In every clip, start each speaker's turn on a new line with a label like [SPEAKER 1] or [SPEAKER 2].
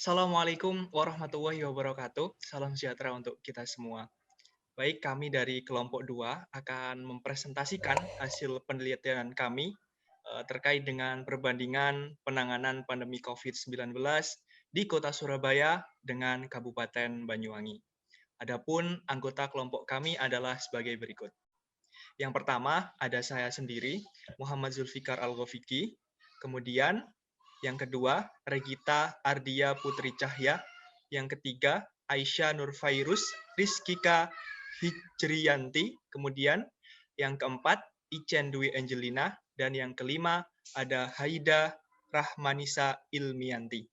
[SPEAKER 1] Assalamualaikum warahmatullahi wabarakatuh. Salam sejahtera untuk kita semua. Baik, kami dari kelompok 2 akan mempresentasikan hasil penelitian kami terkait dengan perbandingan penanganan pandemi COVID-19 di Kota Surabaya dengan Kabupaten Banyuwangi. Adapun anggota kelompok kami adalah sebagai berikut. Yang pertama, ada saya sendiri, Muhammad Zulfikar Al-Ghafiqi. Kemudian, yang kedua, Regita Ardia Putri Cahya. Yang ketiga, Aisyah Nurfairus Rizkika Hijriyanti. Kemudian, yang keempat, Ichen Dwi Angelina. Dan yang kelima, ada Haida Rahmanisa Ilmianti.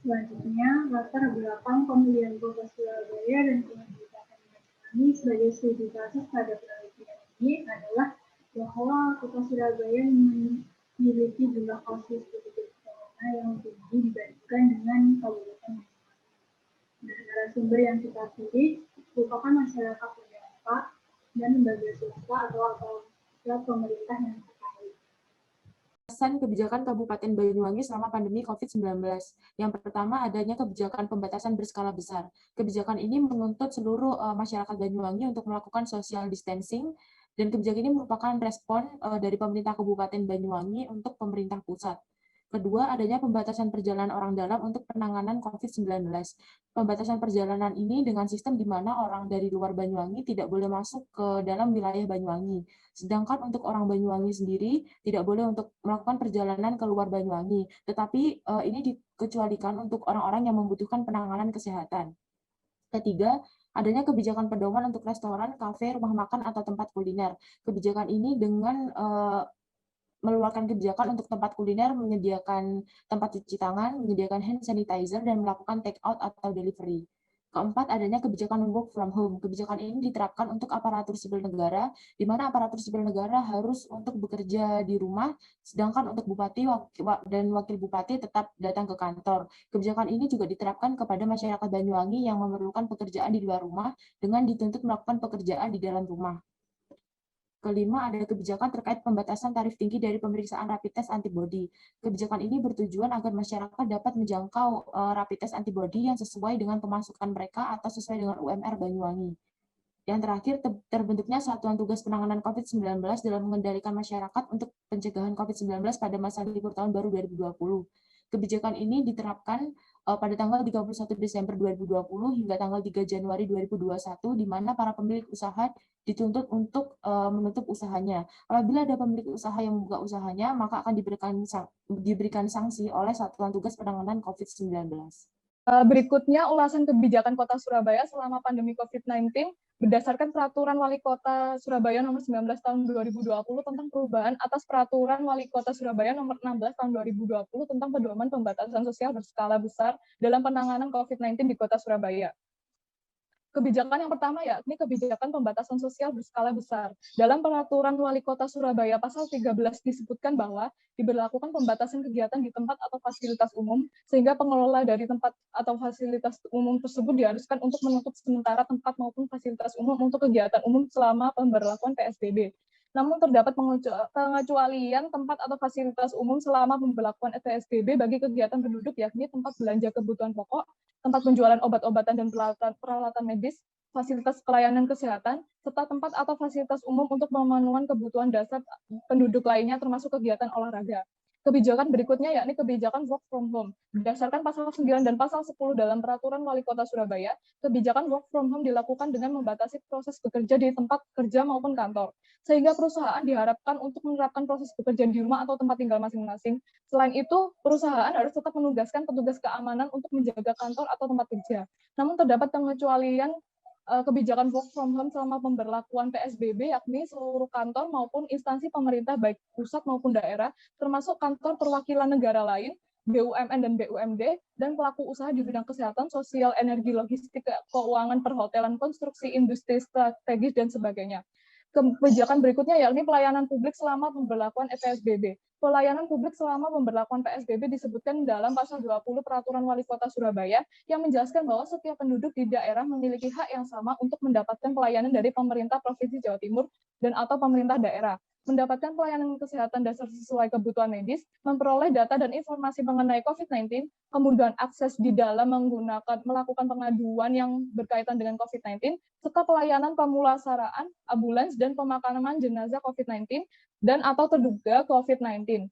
[SPEAKER 2] Selanjutnya, latar belakang pemilihan Kota Surabaya dan Kabupaten Banyuwangi sebagai studi kasus pada penelitian ini adalah bahwa Kota Surabaya memiliki jumlah kasus positif corona yang tinggi dibandingkan dengan Kabupaten Banyuwangi. Nah, narasumber yang kita pilih merupakan masyarakat terdampak dan lembaga swasta atau pemerintah yang terkait.
[SPEAKER 3] Kebijakan Kabupaten Banyuwangi selama pandemi COVID-19. Yang pertama, adanya kebijakan pembatasan berskala besar. Kebijakan ini menuntut seluruh masyarakat Banyuwangi untuk melakukan social distancing, dan kebijakan ini merupakan respon dari pemerintah Kabupaten Banyuwangi untuk pemerintah pusat. Kedua, adanya pembatasan perjalanan orang dalam untuk penanganan COVID-19. Pembatasan perjalanan ini dengan sistem di mana orang dari luar Banyuwangi tidak boleh masuk ke dalam wilayah Banyuwangi. Sedangkan untuk orang Banyuwangi sendiri tidak boleh untuk melakukan perjalanan ke luar Banyuwangi. Tetapi ini dikecualikan untuk orang-orang yang membutuhkan penanganan kesehatan. Ketiga, adanya kebijakan pedoman untuk restoran, kafe, rumah makan, atau tempat kuliner. Kebijakan ini dengan mengeluarkan kebijakan untuk tempat kuliner, menyediakan tempat cuci tangan, menyediakan hand sanitizer, dan melakukan take out atau delivery. Keempat, adanya kebijakan work from home. Kebijakan ini diterapkan untuk aparatur sipil negara, di mana aparatur sipil negara harus untuk bekerja di rumah, sedangkan untuk bupati dan wakil bupati tetap datang ke kantor. Kebijakan ini juga diterapkan kepada masyarakat Banyuwangi yang memerlukan pekerjaan di luar rumah dengan dituntut melakukan pekerjaan di dalam rumah. Kelima, ada kebijakan terkait pembatasan tarif tinggi dari pemeriksaan rapid test antibody. Kebijakan ini bertujuan agar masyarakat dapat menjangkau rapid test antibody yang sesuai dengan pemasukan mereka atau sesuai dengan UMR Banyuwangi. Yang terakhir, terbentuknya Satuan Tugas Penanganan COVID-19 dalam mengendalikan masyarakat untuk pencegahan COVID-19 pada masa libur tahun baru 2020. Kebijakan ini diterapkan pada tanggal 31 Desember 2020 hingga tanggal 3 Januari 2021, di mana para pemilik usaha dituntut untuk menutup usahanya. Apabila ada pemilik usaha yang membuka usahanya, maka akan diberikan sanksi oleh Satuan Tugas Penanganan COVID-19.
[SPEAKER 2] Berikutnya, ulasan kebijakan Kota Surabaya selama pandemi COVID-19 berdasarkan Peraturan Wali Kota Surabaya Nomor 19 Tahun 2020 tentang perubahan atas Peraturan Wali Kota Surabaya Nomor 16 Tahun 2020 tentang pedoman pembatasan sosial berskala besar dalam penanganan COVID-19 di Kota Surabaya. Kebijakan yang pertama yakni kebijakan pembatasan sosial berskala besar. Dalam Peraturan Wali Kota Surabaya Pasal 13 disebutkan bahwa diberlakukan pembatasan kegiatan di tempat atau fasilitas umum, sehingga pengelola dari tempat atau fasilitas umum tersebut diharuskan untuk menutup sementara tempat maupun fasilitas umum untuk kegiatan umum selama pemberlakuan PSBB. Namun terdapat pengecualian tempat atau fasilitas umum selama pemberlakuan PSBB bagi kegiatan penduduk, yakni tempat belanja kebutuhan pokok, tempat penjualan obat-obatan dan peralatan medis, fasilitas pelayanan kesehatan, serta tempat atau fasilitas umum untuk pemenuhan kebutuhan dasar penduduk lainnya termasuk kegiatan olahraga. Kebijakan berikutnya yakni kebijakan work from home. Berdasarkan pasal 9 dan pasal 10 dalam Peraturan Wali Kota Surabaya, kebijakan work from home dilakukan dengan membatasi proses bekerja di tempat kerja maupun kantor, sehingga perusahaan diharapkan untuk menerapkan proses bekerja di rumah atau tempat tinggal masing-masing. Selain itu, perusahaan harus tetap menugaskan petugas keamanan untuk menjaga kantor atau tempat kerja. Namun terdapat pengecualian kebijakan work from home selama pemberlakuan PSBB, yakni seluruh kantor maupun instansi pemerintah baik pusat maupun daerah, termasuk kantor perwakilan negara lain, BUMN dan BUMD, dan pelaku usaha di bidang kesehatan, sosial, energi, logistik, keuangan, perhotelan, konstruksi, industri strategis, dan sebagainya. Kebijakan berikutnya yakni pelayanan publik selama pemberlakuan PSBB. Pelayanan publik selama pemberlakuan PSBB disebutkan dalam pasal 20 Peraturan Wali Kota Surabaya yang menjelaskan bahwa setiap penduduk di daerah memiliki hak yang sama untuk mendapatkan pelayanan dari pemerintah Provinsi Jawa Timur dan atau pemerintah daerah. mendapatkan pelayanan kesehatan dasar sesuai kebutuhan medis, memperoleh data dan informasi mengenai COVID-19, kemudian akses di dalam melakukan pengaduan yang berkaitan dengan COVID-19, serta pelayanan pemulasaraan, ambulans, dan pemakaman jenazah COVID-19 dan atau terduga COVID-19.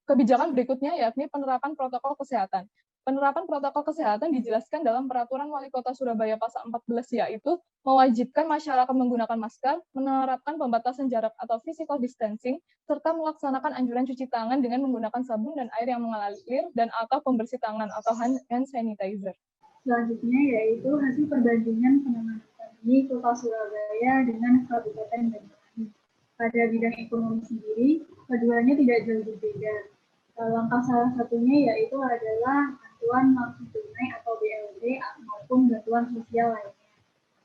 [SPEAKER 2] Kebijakan berikutnya yakni penerapan protokol kesehatan. Penerapan protokol kesehatan dijelaskan dalam Peraturan Wali Kota Surabaya Pasal 14, yaitu mewajibkan masyarakat menggunakan masker, menerapkan pembatasan jarak atau physical distancing, serta melaksanakan anjuran cuci tangan dengan menggunakan sabun dan air yang mengalir dan atau pembersih tangan atau hand sanitizer.
[SPEAKER 4] Selanjutnya yaitu hasil perbandingan penanganan pandemi Kota Surabaya dengan Kabupaten Banyuwangi. Pada bidang ekonomi sendiri, keduanya tidak jauh berbeda. Langkah salah satunya yaitu adalah bantuan langsung tunai atau BLT maupun bantuan sosial lainnya.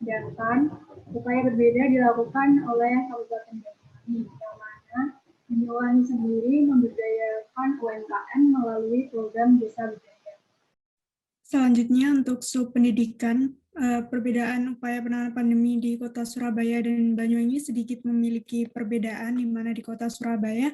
[SPEAKER 4] Sedangkan upaya berbeda dilakukan oleh Kabupaten Banyuwangi, yang mana Banyuwangi sendiri memberdayakan UMKM melalui program Desa Berdaya.
[SPEAKER 5] Selanjutnya untuk subpendidikan, perbedaan upaya penanganan pandemi di Kota Surabaya dan Banyuwangi sedikit memiliki perbedaan, di mana di Kota Surabaya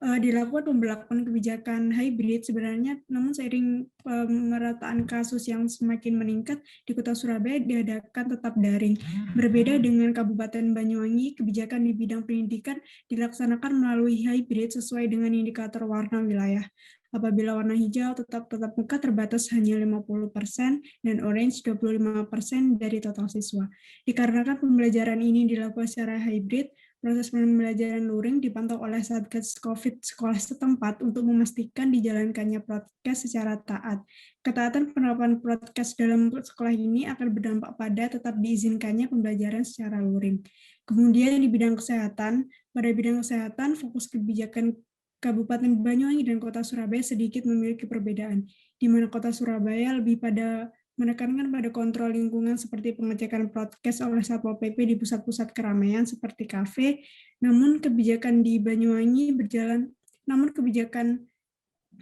[SPEAKER 5] dilakukan pemberlakuan kebijakan hybrid sebenarnya, namun seiring pemerataan kasus yang semakin meningkat di Kota Surabaya diadakan tetap daring. Berbeda dengan Kabupaten Banyuwangi, kebijakan di bidang pendidikan dilaksanakan melalui hybrid sesuai dengan indikator warna wilayah. Apabila warna hijau tetap muka terbatas hanya 50% dan orange 25% dari total siswa. Dikarenakan pembelajaran ini dilakukan secara hybrid, proses pembelajaran luring dipantau oleh Satgas COVID sekolah setempat untuk memastikan dijalankannya prokes secara taat. Ketaatan penerapan prokes dalam sekolah ini akan berdampak pada tetap diizinkannya pembelajaran secara luring. Kemudian di bidang kesehatan, pada bidang kesehatan fokus kebijakan Kabupaten Banyuwangi dan Kota Surabaya sedikit memiliki perbedaan, di mana Kota Surabaya lebih pada menekankan pada kontrol lingkungan seperti pengecekan prokes oleh Satpol PP di pusat-pusat keramaian seperti kafe, namun kebijakan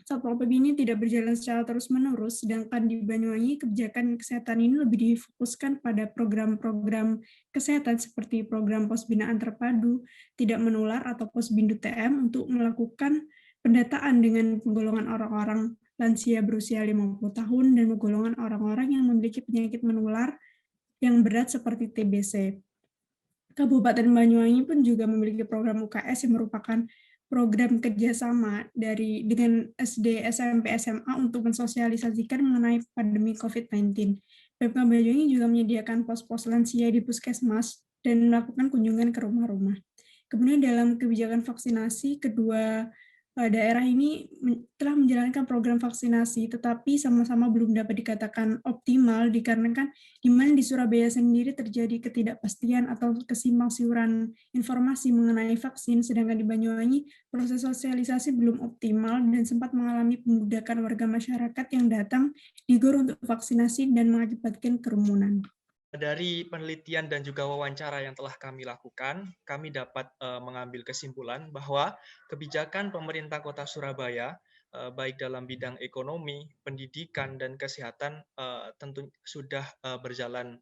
[SPEAKER 5] Satpol PP ini tidak berjalan secara terus-menerus, sedangkan di Banyuwangi kebijakan kesehatan ini lebih difokuskan pada program-program kesehatan seperti program pos binaan terpadu, tidak menular atau posbindu TM untuk melakukan pendataan dengan penggolongan orang-orang lansia berusia 50 tahun dan golongan orang-orang yang memiliki penyakit menular yang berat seperti TBC. Kabupaten Banyuwangi pun juga memiliki program UKS yang merupakan program kerjasama dengan SD, SMP, SMA untuk mensosialisasikan mengenai pandemi COVID-19. Pemkab Banyuwangi juga menyediakan pos-pos lansia di puskesmas dan melakukan kunjungan ke rumah-rumah. Kemudian dalam kebijakan vaksinasi, kedua daerah ini telah menjalankan program vaksinasi, tetapi sama-sama belum dapat dikatakan optimal dikarenakan di mana di Surabaya sendiri terjadi ketidakpastian atau kesimpangsiuran informasi mengenai vaksin, sedangkan di Banyuwangi proses sosialisasi belum optimal dan sempat mengalami pembudakan warga masyarakat yang datang di GOR untuk vaksinasi dan mengakibatkan kerumunan.
[SPEAKER 1] Dari penelitian dan juga wawancara yang telah kami lakukan, kami dapat mengambil kesimpulan bahwa kebijakan pemerintah Kota Surabaya, baik dalam bidang ekonomi, pendidikan, dan kesehatan, tentu sudah berjalan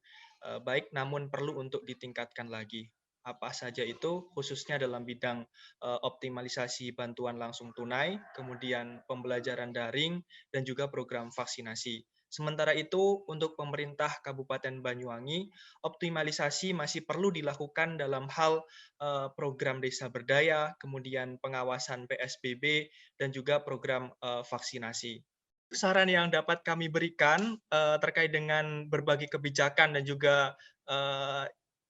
[SPEAKER 1] baik, namun perlu untuk ditingkatkan lagi. Apa saja itu, khususnya dalam bidang optimalisasi bantuan langsung tunai, kemudian pembelajaran daring, dan juga program vaksinasi. Sementara itu, untuk pemerintah Kabupaten Banyuwangi, optimalisasi masih perlu dilakukan dalam hal program Desa Berdaya, kemudian pengawasan PSBB, dan juga program vaksinasi. Saran yang dapat kami berikan terkait dengan berbagai kebijakan dan juga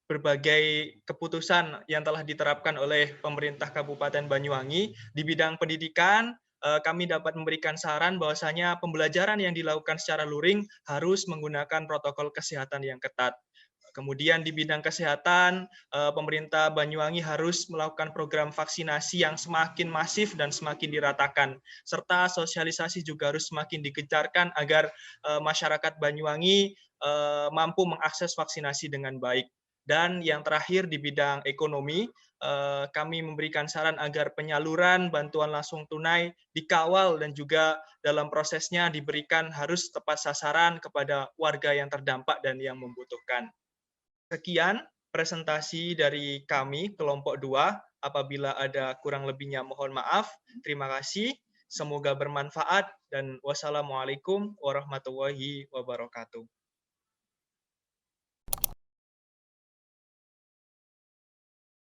[SPEAKER 1] berbagai keputusan yang telah diterapkan oleh pemerintah Kabupaten Banyuwangi di bidang pendidikan, kami dapat memberikan saran bahwasanya pembelajaran yang dilakukan secara luring harus menggunakan protokol kesehatan yang ketat. Kemudian di bidang kesehatan, pemerintah Banyuwangi harus melakukan program vaksinasi yang semakin masif dan semakin diratakan, serta sosialisasi juga harus semakin digencarkan agar masyarakat Banyuwangi mampu mengakses vaksinasi dengan baik. Dan yang terakhir di bidang ekonomi, kami memberikan saran agar penyaluran bantuan langsung tunai dikawal dan juga dalam prosesnya diberikan harus tepat sasaran kepada warga yang terdampak dan yang membutuhkan. Sekian presentasi dari kami, kelompok 2. Apabila ada kurang lebihnya mohon maaf. Terima kasih. Semoga bermanfaat dan wassalamualaikum warahmatullahi wabarakatuh.